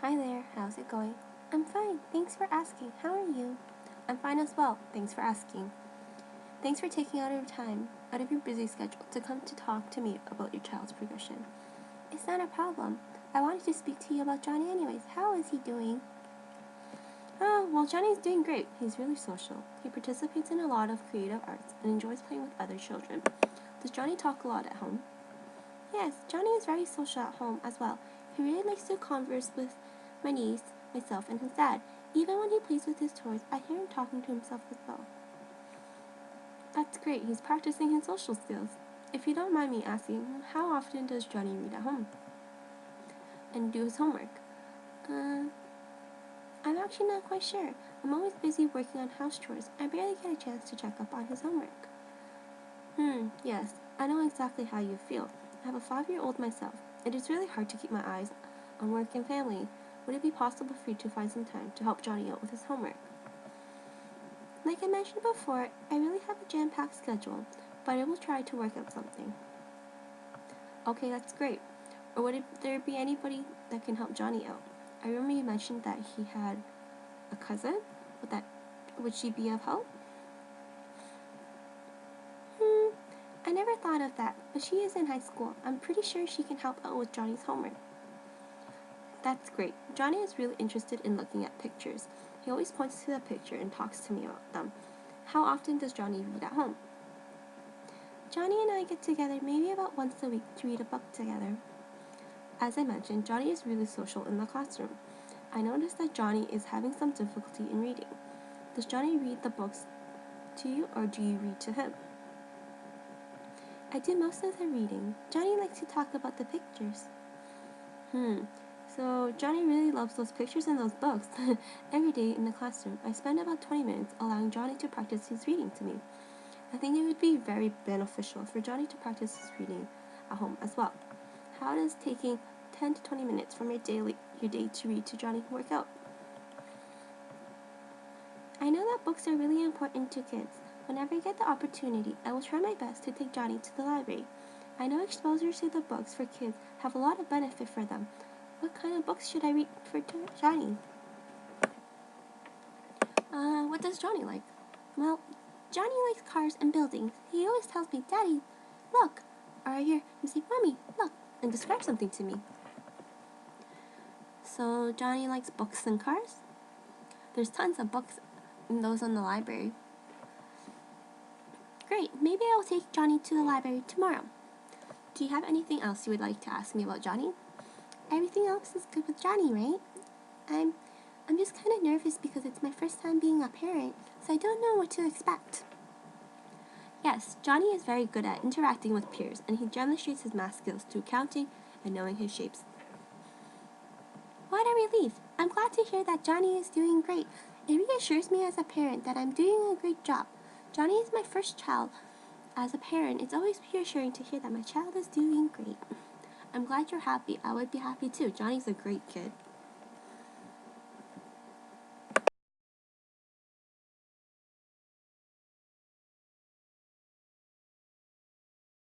Hi there, how's it going? I'm fine, thanks for asking. How are you? I'm fine as well, thanks for asking. Thanks for taking out your time, out of your busy schedule, to come to talk to me about your child's progression. It's not a problem. I wanted to speak to you about Johnny anyways. How is he doing? Oh, well, Johnny's doing great. He's really social. He participates in a lot of creative arts and enjoys playing with other children. Does Johnny talk a lot at home? Yes, Johnny is very social at home as well. He really likes to converse with my niece, myself, and his dad. Even when he plays with his toys, I hear him talking to himself as well. That's great. He's practicing his social skills. If you don't mind me asking, how often does Johnny read at home and do his homework? I'm actually not quite sure. I'm always busy working on house chores. I barely get a chance to check up on his homework. Yes, I know exactly how you feel. I have a 5-year-old myself. It is really hard to keep my eyes on work and family. Would it be possible for you to find some time to help Johnny out with his homework? Like I mentioned before, I really have a jam-packed schedule, but I will try to work out something. Okay, that's great. Or would there be anybody that can help Johnny out? I remember you mentioned that he had a cousin. Would she be of help? I never thought of that, but she is in high school. I'm pretty sure she can help out with Johnny's homework. That's great. Johnny is really interested in looking at pictures. He always points to the picture and talks to me about them. How often does Johnny read at home? Johnny and I get together maybe about once a week to read a book together. As I mentioned, Johnny is really social in the classroom. I noticed that Johnny is having some difficulty in reading. Does Johnny read the books to you, or do you read to him? I do most of the reading. Johnny likes to talk about the pictures. So Johnny really loves those pictures and those books. Every day in the classroom, I spend about 20 minutes allowing Johnny to practice his reading to me. I think it would be very beneficial for Johnny to practice his reading at home as well. How does taking 10 to 20 minutes from your day to read to Johnny work out? I know that books are really important to kids. Whenever I get the opportunity, I will try my best to take Johnny to the library. I know exposure to the books for kids have a lot of benefit for them. What kind of books should I read for Johnny? What does Johnny like? Well, Johnny likes cars and buildings. He always tells me, Daddy, look. Or I hear him say, Mommy, look, and describe something to me. So Johnny likes books and cars? There's tons of books in those in the library. Great, maybe I will take Johnny to the library tomorrow. Do you have anything else you would like to ask me about Johnny? Everything else is good with Johnny, right? I'm just kind of nervous because it's my first time being a parent, so I don't know what to expect. Yes, Johnny is very good at interacting with peers, and he demonstrates his math skills through counting and knowing his shapes. What a relief! I'm glad to hear that Johnny is doing great. It reassures me as a parent that I'm doing a great job. Johnny is my first child. As a parent, it's always reassuring to hear that my child is doing great. I'm glad you're happy. I would be happy too. Johnny's a great kid.